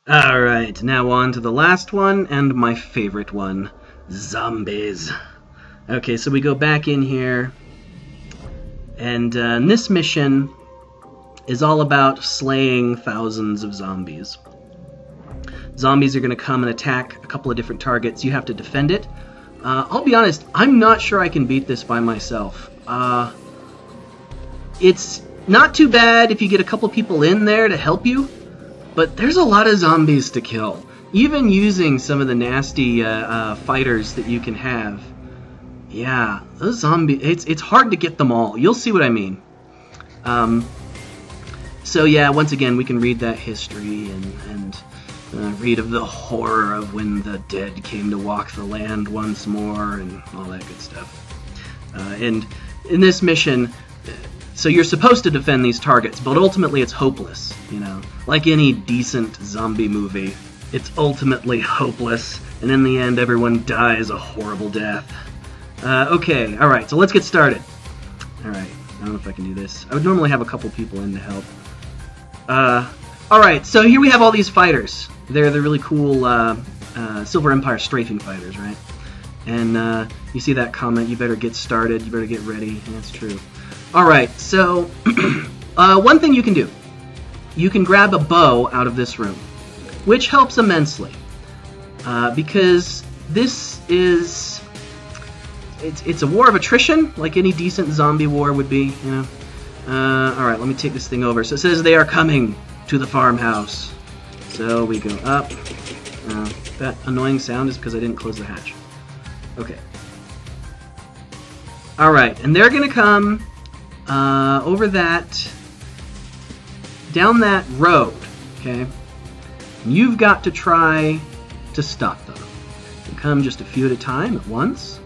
Alright, now on to the last one, and my favorite one, zombies. Okay, so we go back in here, and this mission is all about slaying thousands of zombies. Zombies are going to come and attack a couple of different targets. You have to defend it. I'll be honest, I'm not sure I can beat this by myself. It's not too bad if you get a couple people in there to help you, but there's a lot of zombies to kill. Even using some of the nasty fighters that you can have. Yeah, those zombies, it's hard to get them all. You'll see what I mean. So yeah, once again, we can read that history and read of the horror of when the dead came to walk the land once more and all that good stuff. And in this mission, so you're supposed to defend these targets, but ultimately it's hopeless, you know. Like any decent zombie movie, it's ultimately hopeless, and in the end everyone dies a horrible death. Okay, alright, so let's get started. Alright, I don't know if I can do this. I would normally have a couple people in to help. Alright, so here we have all these fighters. They're the really cool Silver Empire strafing fighters, right? And you see that comment, you better get started, you better get ready. That's true. Alright, so one thing you can do. You can grab a bow out of this room, which helps immensely. Because this is... It's a war of attrition, like any decent zombie war would be, you know. Alright, let me take this thing over. So it says they are coming to the farmhouse. So we go up. That annoying sound is because I didn't close the hatch. Okay. Alright, and they're going to come over that, down that road, okay? And you've got to try to stop them. They come just a few at a time at once.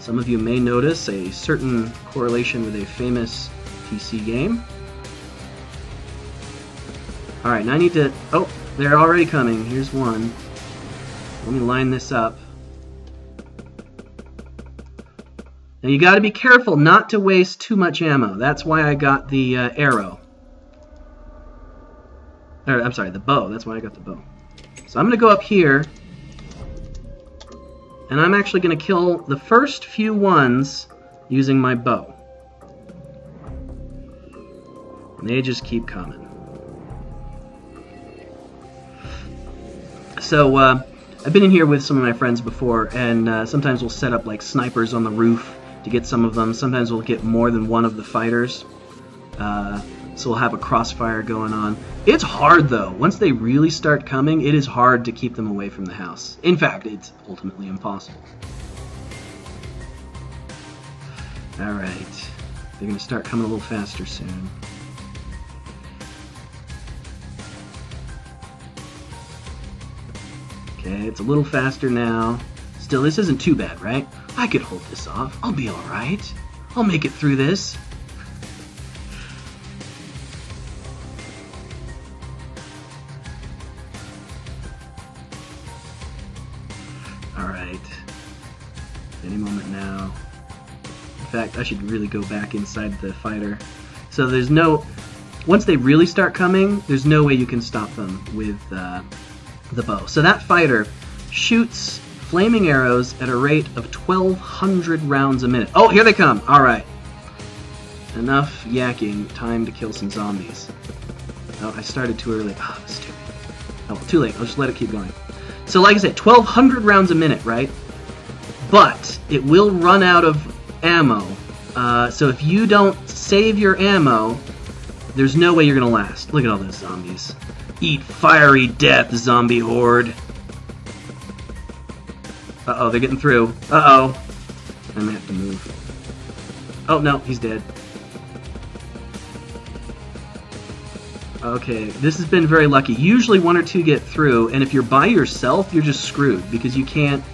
Some of you may notice a certain correlation with a famous PC game. Alright, now I need to... Oh, they're already coming. Here's one. Let me line this up. Now you got to be careful not to waste too much ammo. That's why I got the arrow. Or, I'm sorry, the bow. That's why I got the bow. So I'm going to go up here, and I'm actually going to kill the first few ones using my bow. And they just keep coming. So I've been in here with some of my friends before, and sometimes we'll set up like snipers on the roof to get some of them. Sometimes we'll get more than one of the fighters. So we'll have a crossfire going on. It's hard though. Once they really start coming, it is hard to keep them away from the house. In fact, it's ultimately impossible. Alright. They're going to start coming a little faster soon. Okay, it's a little faster now. Still, this isn't too bad, right? I could hold this off. I'll be alright. I'll make it through this. Alright. Any moment now. In fact, I should really go back inside the fighter. So there's no... Once they really start coming, there's no way you can stop them with the bow. So that fighter shoots flaming arrows at a rate of 1,200 rounds a minute. Oh, here they come! Alright. Enough yakking. Time to kill some zombies. Oh, I started too early. Oh, that's stupid. Oh, well, too late. I'll just let it keep going. So like I said, 1,200 rounds a minute, right? But it will run out of ammo. So if you don't save your ammo, there's no way you're going to last. Look at all those zombies. Eat fiery death, zombie horde. Uh-oh, they're getting through. Uh-oh. I'm gonna have to move. Oh, no, he's dead. Okay, this has been very lucky. Usually one or two get through, and if you're by yourself, you're just screwed, because you can't,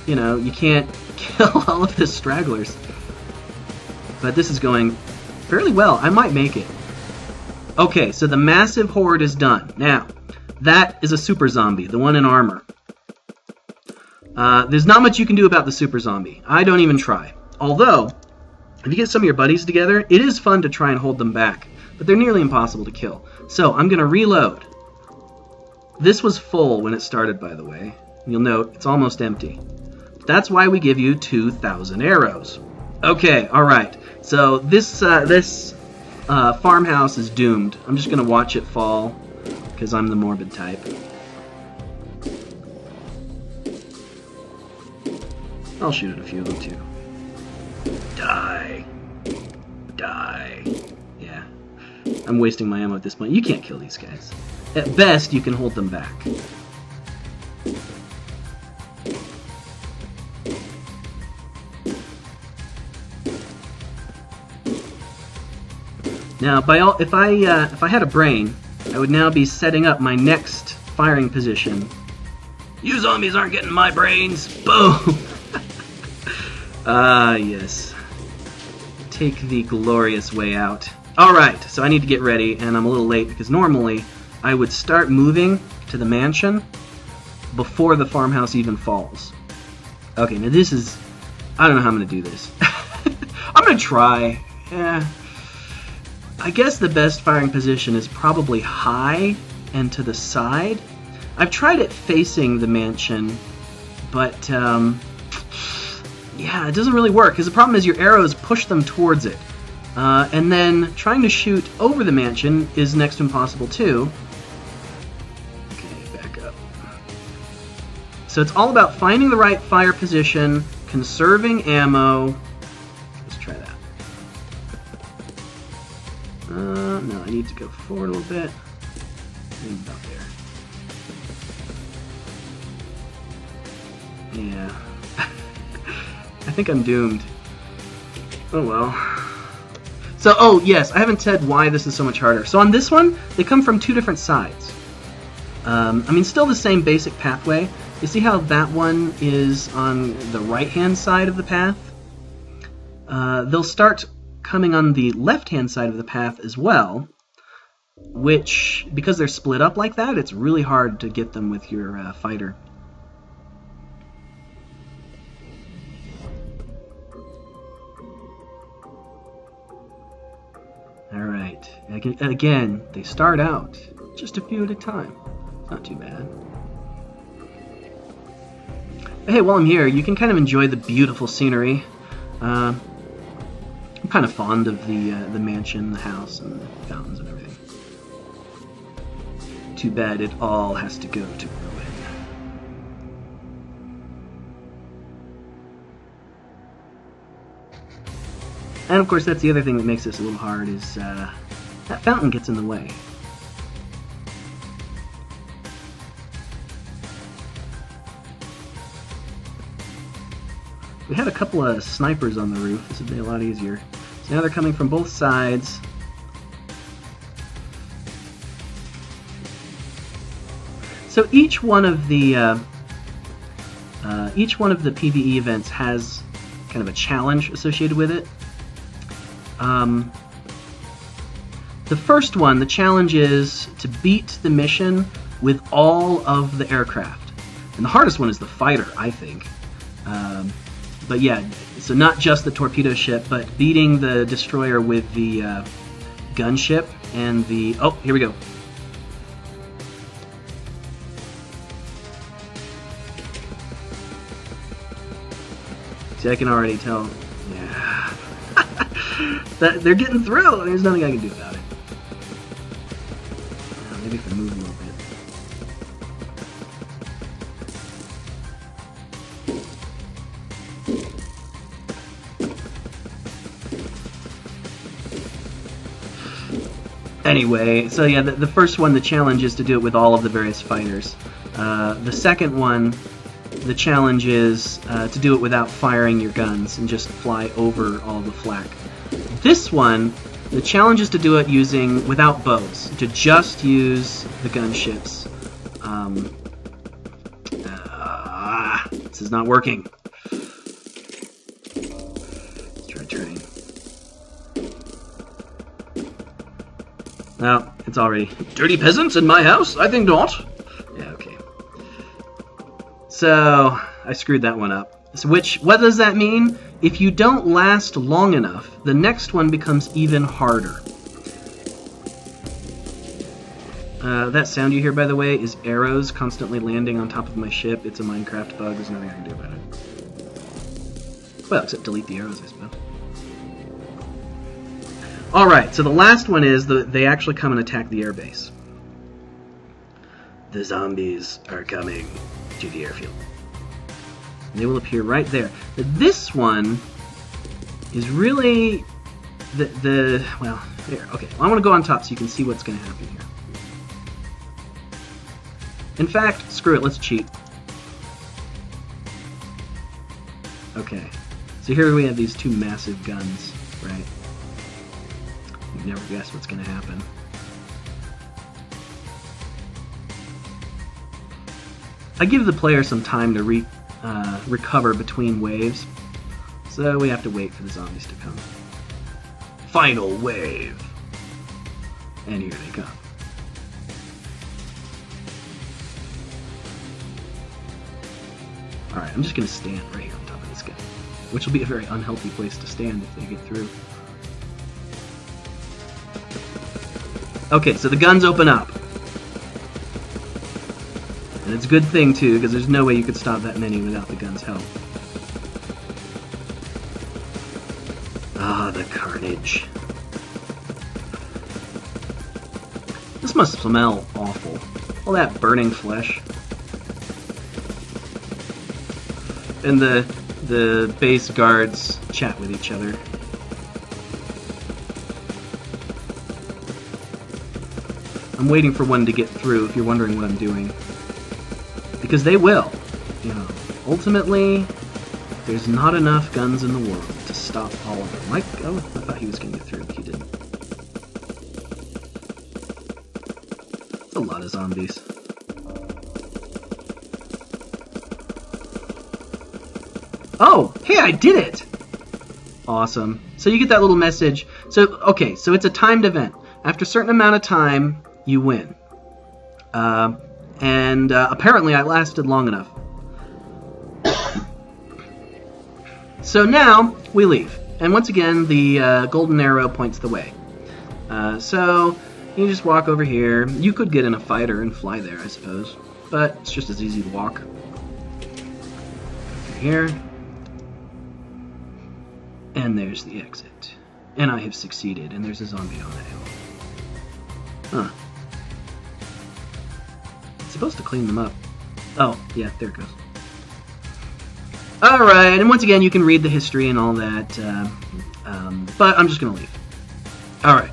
you know, you can't kill all of the stragglers. But this is going fairly well. I might make it. Okay, so the massive horde is done. Now, that is a super zombie, the one in armor. There's not much you can do about the super zombie. I don't even try. Although, if you get some of your buddies together, it is fun to try and hold them back. But they're nearly impossible to kill. So, I'm going to reload. This was full when it started, by the way. You'll note it's almost empty. That's why we give you 2,000 arrows. Okay, alright. So this farmhouse is doomed. I'm just going to watch it fall, because I'm the morbid type. I'll shoot at a few of them, too. Die. Die. Yeah. I'm wasting my ammo at this point. You can't kill these guys. At best, you can hold them back. Now, if I had a brain, I would now be setting up my next firing position. You zombies aren't getting my brains! Boom! Ah, yes. Take the glorious way out. Alright, so I need to get ready, and I'm a little late, because normally I would start moving to the mansion before the farmhouse even falls. Okay, now this is... I don't know how I'm going to do this. I'm going to try. Yeah. I guess the best firing position is probably high and to the side. I've tried it facing the mansion, but yeah, it doesn't really work, because the problem is your arrows push them towards it. And then trying to shoot over the mansion is next to impossible too. Okay, back up. So it's all about finding the right fire position, conserving ammo. Let's try that. No, I need to go forward a little bit. Maybe about there. Yeah. I think I'm doomed. Oh well. So, oh yes, I haven't said why this is so much harder. So on this one, they come from two different sides. I mean, still the same basic pathway. You see how that one is on the right-hand side of the path? They'll start coming on the left-hand side of the path as well, which, because they're split up like that, it's really hard to get them with your fighter. Alright, again, they start out just a few at a time. Not too bad. But hey, while I'm here, you can kind of enjoy the beautiful scenery. I'm kind of fond of the mansion, the house, and the fountains and everything. Too bad it all has to go to ruin. And of course, that's the other thing that makes this a little hard, is that fountain gets in the way. We had a couple of snipers on the roof. This would be a lot easier. So now they're coming from both sides. So each one of the PVE events has kind of a challenge associated with it. The first one, the challenge is to beat the mission with all of the aircraft. And the hardest one is the fighter, I think. But yeah, so not just the torpedo ship, but beating the destroyer with the gunship and the... Oh, here we go. See, I can already tell. Yeah. That they're getting through. There's nothing I can do about it. Maybe if I move a little bit. Anyway, so yeah, the first one, the challenge is to do it with all of the various fighters. The second one, the challenge is to do it without firing your guns and just fly over all the flak. This one, the challenge is to do it without bows, to just use the gunships. This is not working. Let's try turning. No, it's already... Dirty peasants in my house? I think not. Yeah, okay. So, I screwed that one up. So what does that mean? If you don't last long enough, the next one becomes even harder. That sound you hear, by the way, is arrows constantly landing on top of my ship. It's a Minecraft bug. There's nothing I can do about it. Well, except delete the arrows, I suppose. Alright, so the last one is they actually come and attack the airbase. The zombies are coming to the airfield. And they will appear right there. This one is really well, here, okay. I want to go on top so you can see what's going to happen here. In fact, screw it, let's cheat. Okay, so here we have these two massive guns, right? You'd never guess what's going to happen. I give the player some time to recover between waves, so we have to wait for the zombies to come. Final wave! And here they come. Alright, I'm just going to stand right here on top of this guy, which will be a very unhealthy place to stand if they get through. Okay, so the guns open up. And it's a good thing, too, because there's no way you could stop that many without the gun's help. Ah, the carnage. This must smell awful. All that burning flesh. And the base guards chat with each other. I'm waiting for one to get through, if you're wondering what I'm doing. Because they will. You know, ultimately, there's not enough guns in the world to stop all of them. Oh, I thought he was going to get through, but he didn't. It's a lot of zombies. Oh, hey, I did it! Awesome. So you get that little message. So, okay, so it's a timed event. After a certain amount of time, you win. Apparently I lasted long enough. So now, we leave. And once again, the golden arrow points the way. So, you just walk over here. You could get in a fighter and fly there, I suppose. But it's just as easy to walk. Here. And there's the exit. And I have succeeded, and there's a zombie on the hill. Huh. It's supposed to clean them up. Oh, yeah, there it goes. Alright, and once again, you can read the history and all that, but I'm just going to leave. Alright.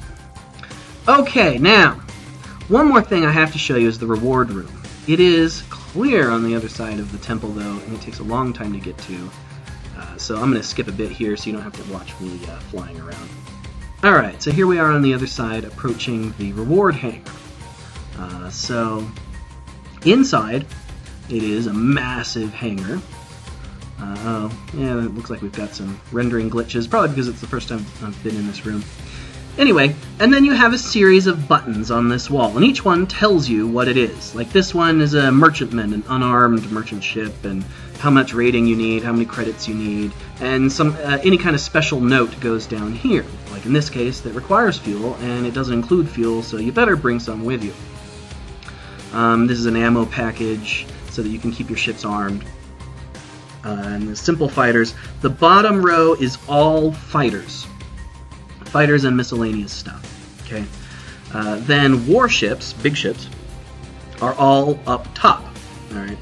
Okay, now, one more thing I have to show you is the reward room. It is clear on the other side of the temple, though, and it takes a long time to get to. So I'm going to skip a bit here so you don't have to watch me flying around. Alright, so here we are on the other side approaching the reward hangar. So inside it is a massive hangar. Oh, yeah, it looks like we've got some rendering glitches, probably because it's the first time I've been in this room. Anyway, and then you have a series of buttons on this wall, and each one tells you what it is. Like this one is a merchantman, an unarmed merchant ship, and how much rating you need, how many credits you need, and some any kind of special note goes down here. Like in this case, that requires fuel, and it doesn't include fuel, so you better bring some with you. This is an ammo package, so that you can keep your ships armed. And the simple fighters. The bottom row is all fighters. Fighters and miscellaneous stuff. Okay. Then warships, big ships, are all up top. Alright.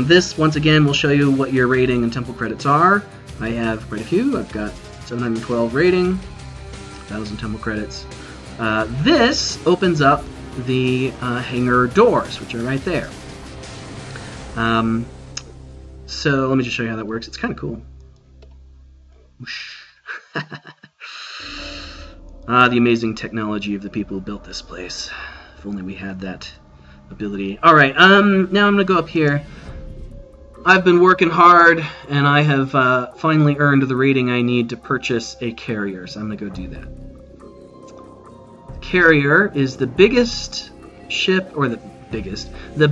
This, once again, will show you what your rating and temple credits are. I have quite a few. I've got 712 rating, 1,000 temple credits. This opens up the hangar doors, which are right there. So let me just show you how that works. It's kind of cool. Whoosh. The amazing technology of the people who built this place. If only we had that ability. Alright, now I'm going to go up here. I've been working hard, and I have finally earned the rating I need to purchase a carrier, so I'm going to go do that. The carrier is the biggest ship, or the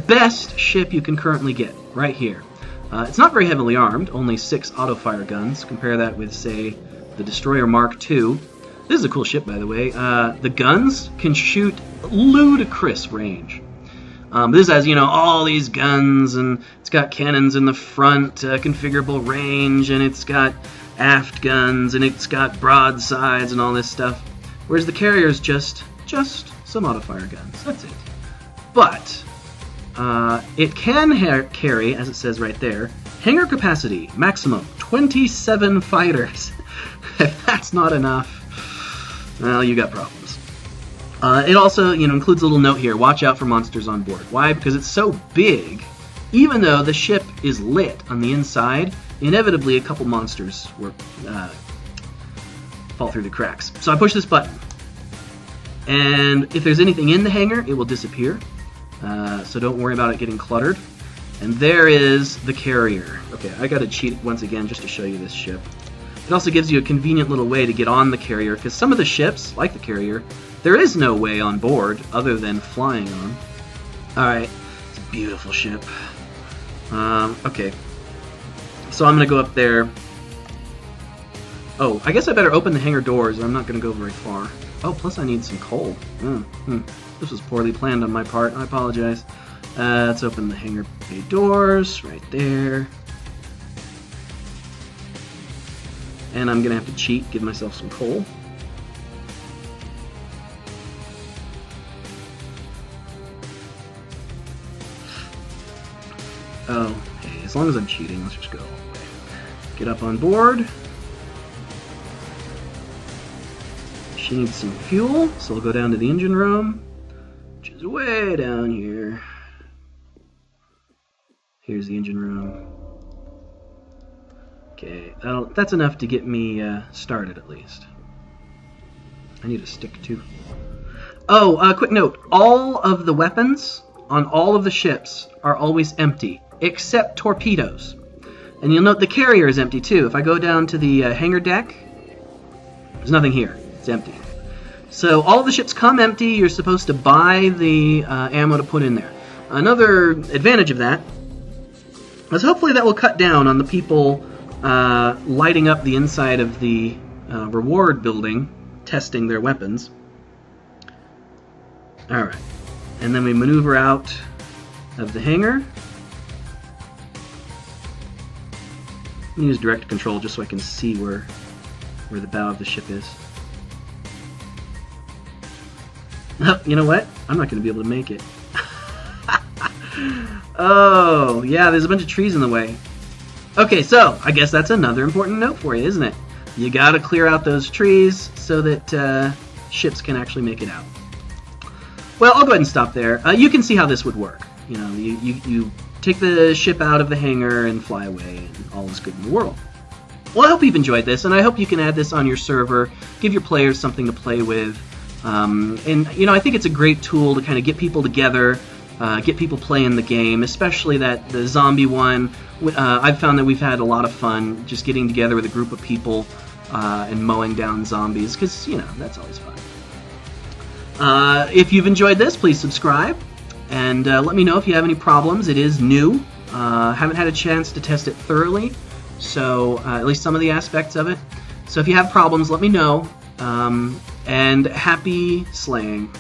best ship you can currently get, right here. It's not very heavily armed, only 6 auto-fire guns. Compare that with, say, the Destroyer Mark II. This is a cool ship, by the way. The guns can shoot ludicrous range. This has, you know, all these guns, and it's got cannons in the front, configurable range, and it's got aft guns, and it's got broadsides and all this stuff. Whereas the carrier is just some auto-fire guns. That's it. But it can carry, as it says right there, hangar capacity maximum 27 fighters. If that's not enough, well, you got problems. It also, you know, includes a little note here: watch out for monsters on board. Why? Because it's so big. Even though the ship is lit on the inside, inevitably a couple monsters will fall through the cracks. So I push this button, and if there's anything in the hangar, it will disappear. So don't worry about it getting cluttered. And there is the carrier. Okay, I gotta cheat once again just to show you this ship. It also gives you a convenient little way to get on the carrier, because some of the ships, like the carrier, there is no way on board other than flying on. Alright, it's a beautiful ship. Okay. So I'm gonna go up there. Oh, I guess I better open the hangar doors, or I'm not gonna go very far. Oh, plus I need some coal. This was poorly planned on my part. I apologize. Let's open the hangar bay doors right there. And I'm going to have to cheat, give myself some coal. Oh, hey, as long as I'm cheating, let's just go. Okay. Get up on board. She needs some fuel, so we'll go down to the engine room, which is way down here. Here's the engine room. Okay, that's enough to get me started at least. I need a stick too. Oh, quick note. All of the weapons on all of the ships are always empty, except torpedoes. And you'll note the carrier is empty too. If I go down to the hangar deck, there's nothing here. It's empty. So all of the ships come empty. You're supposed to buy the ammo to put in there. Another advantage of that is hopefully that will cut down on the people lighting up the inside of the reward building, testing their weapons. Alright, and then we maneuver out of the hangar. I'm going to use direct control just so I can see where the bow of the ship is. Oh, you know what? I'm not going to be able to make it. Oh, yeah, there's a bunch of trees in the way. Okay, so I guess that's another important note for you, isn't it? You gotta clear out those trees so that ships can actually make it out. Well, I'll go ahead and stop there. You can see how this would work. You know, you take the ship out of the hangar and fly away, and all is good in the world. Well, I hope you've enjoyed this, and I hope you can add this on your server, give your players something to play with. And, you know, I think it's a great tool to kind of get people together, get people playing the game, especially the zombie one. I've found that we've had a lot of fun just getting together with a group of people and mowing down zombies, because, you know, that's always fun. If you've enjoyed this, please subscribe, and let me know if you have any problems. It is new. Haven't had a chance to test it thoroughly, so at least some of the aspects of it. So if you have problems, let me know, and happy slaying.